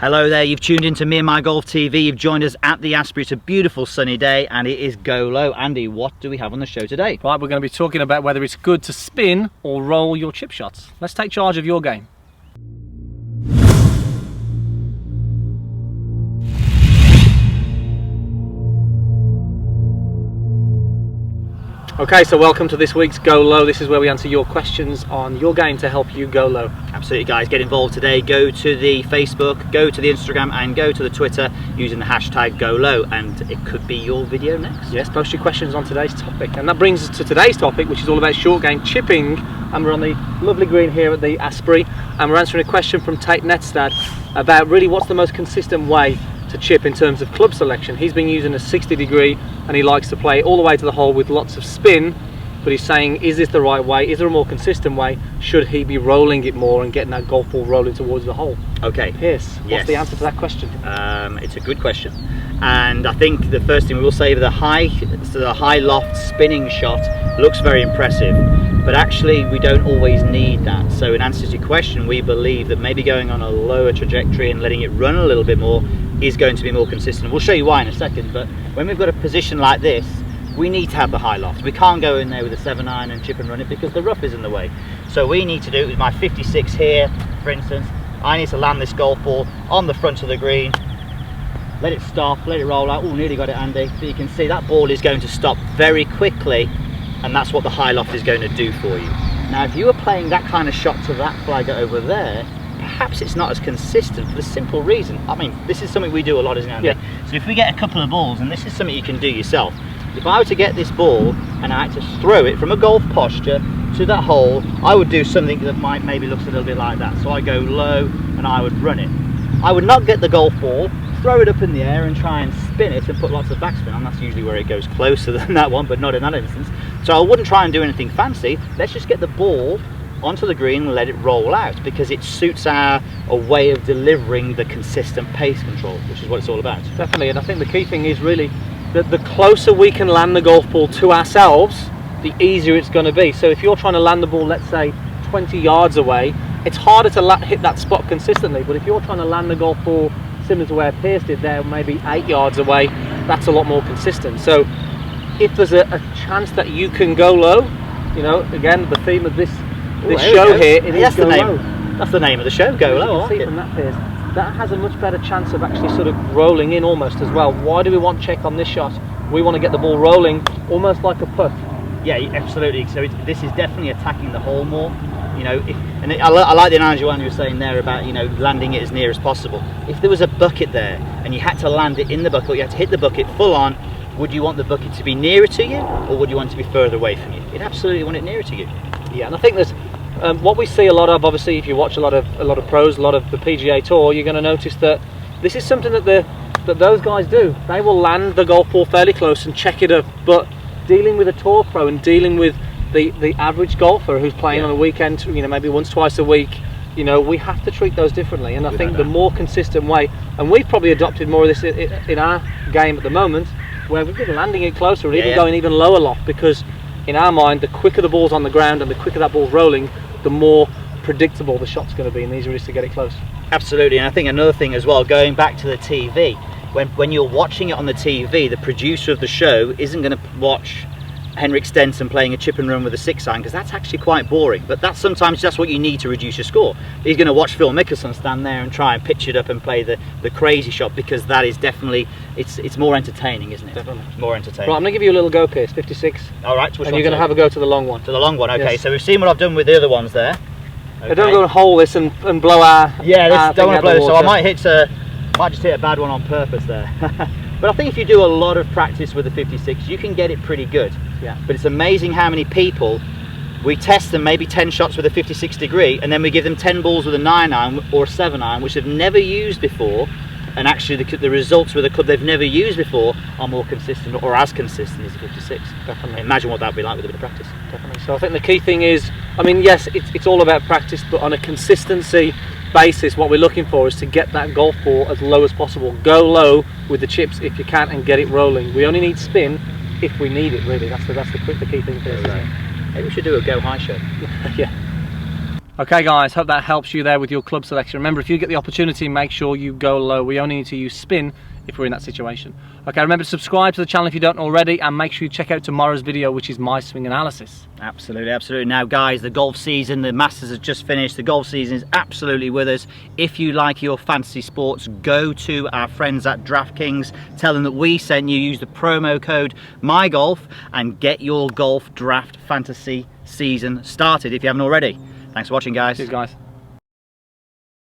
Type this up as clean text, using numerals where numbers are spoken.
Hello there, you've tuned into Me and My Golf TV. You've joined us at the Asprey. It's a beautiful sunny day and it is Go Low. Andy, what do we have on the show today? Right, we're going to be talking about whether it's good to spin or roll your chip shots. Let's take charge of your game. Okay, so welcome to this week's Go Low. This is where we answer your questions on your game to help you go low. Absolutely, guys, get involved today. Go to the Facebook, go to the Instagram and go to the Twitter using the hashtag Go Low, and it could be your video next. Yes, post your questions on today's topic. And that brings us to today's topic, which is all about short game chipping. And we're on the lovely green here at the Asprey, and we're answering a question from Tate Netstad about really what's the most consistent way to chip in terms of club selection. He's been using a 60 degree and he likes to play all the way to the hole with lots of spin, but he's saying, is this the right way? Is there a more consistent way? Should he be rolling it more and getting that golf ball rolling towards the hole? Okay, Piers, what's the answer to that question? It's a good question, and I think the first thing we will say, the high loft spinning shot looks very impressive, but actually we don't always need that. So in answer to your question, we believe that maybe going on a lower trajectory and letting it run a little bit more is going to be more consistent. We'll show you why in a second, but when we've got a position like this, we need to have the high loft. We can't go in there with a 7-iron and chip and run it because the rough is in the way. So we need to do it with my 56 here, for instance. I need to land this golf ball on the front of the green, let it stop, let it roll out. Oh, nearly got it, Andy. But you can see that ball is going to stop very quickly, and that's what the high loft is going to do for you. Now, if you were playing that kind of shot to that flag over there, perhaps it's not as consistent for the simple reason. I mean, this is something we do a lot, isn't it, Andy? Yeah. So if we get a couple of balls, and this is something you can do yourself, if I were to get this ball and I had to throw it from a golf posture to that hole, I would do something that might maybe looks a little bit like that. So I go low and I would run it. I would not get the golf ball, throw it up in the air and try and spin it and put lots of backspin on. That's usually where it goes closer than that one, but not in that instance. So I wouldn't try and do anything fancy. Let's just get the ball onto the green and let it roll out, because it suits a way of delivering the consistent pace control, which is what it's all about. Definitely, and I think the key thing is really that the closer we can land the golf ball to ourselves, the easier it's going to be. So if you're trying to land the ball, let's say 20 yards away, it's harder to hit that spot consistently, but if you're trying to land the golf ball similar to where Piers did there, maybe 8 yards away, that's a lot more consistent. So if there's a chance that you can go low, you know, again, the theme of this show here, it is Go Low. That's the name of the show, Go Low. You can see from that, Piers, that has a much better chance of actually sort of rolling in almost as well. Why do we want check on this shot? We want to get the ball rolling almost like a putt. Yeah, absolutely. So this is definitely attacking the hole more. You know, I like the analogy one you were saying there about, you know, landing it as near as possible. If there was a bucket there and you had to land it in the bucket, you had to hit the bucket full on, would you want the bucket to be nearer to you, or would you want it to be further away from you? You'd absolutely want it nearer to you. Yeah, and I think there's what we see a lot of, obviously, if you watch a lot of pros, a lot of the PGA Tour, you're going to notice that this is something that those guys do. They will land the golf ball fairly close and check it up, but dealing with a tour pro and dealing with the average golfer who's playing on a weekend, you know, maybe once, twice a week, you know, we have to treat those differently. And I think the more consistent way, and we've probably adopted more of this in our game at the moment, where we've been landing it closer and even going even lower loft, because in our mind, the quicker the ball's on the ground and the quicker that ball's rolling, the more predictable the shot's going to be and the easier it is to get it close. Absolutely, and I think another thing as well, going back to the TV, when you're watching it on the TV, the producer of the show isn't going to watch Henrik Stenson playing a chip and run with a 6-iron, because that's actually quite boring, but that's sometimes just what you need to reduce your score. He's going to watch Phil Mickelson stand there and try and pitch it up and play the crazy shot, because that is definitely, it's more entertaining, isn't it? Definitely. It's more entertaining. Right, I'm going to give you a little go, Piers, 56. Alright, and you're going to have a go to the long one. To the long one, okay. Yes. So we've seen what I've done with the other ones there. Okay. I don't go and hole this and blow our... Yeah, don't want to blow this, so I might just hit a bad one on purpose there. But I think if you do a lot of practice with the 56, you can get it pretty good. Yeah. But it's amazing how many people, we test them maybe 10 shots with a 56 degree, and then we give them 10 balls with a 9-iron or a 7-iron, which they've never used before, and actually the results with a club they've never used before are more consistent, or as consistent as a 56. Definitely. Imagine what that would be like with a bit of practice. Definitely. So I think the key thing is, I mean, yes, it's all about practice, but on a consistency basis, what we're looking for is to get that golf ball as low as possible. Go low with the chips if you can and get it rolling. We only need spin if we need it, really. That's the key thing for us. Maybe we should do a go high show. Yeah. Okay guys, hope that helps you there with your club selection. Remember, if you get the opportunity, make sure you go low. We only need to use spin if we're in that situation. Okay, remember to subscribe to the channel if you don't already, and make sure you check out tomorrow's video, which is my swing analysis. Absolutely, absolutely. Now guys, the golf season, the Masters has just finished. The golf season is absolutely with us. If you like your fantasy sports, go to our friends at DraftKings, tell them that we sent you, use the promo code MyGolf and get your golf draft fantasy season started if you haven't already. Thanks for watching, guys. Cheers guys.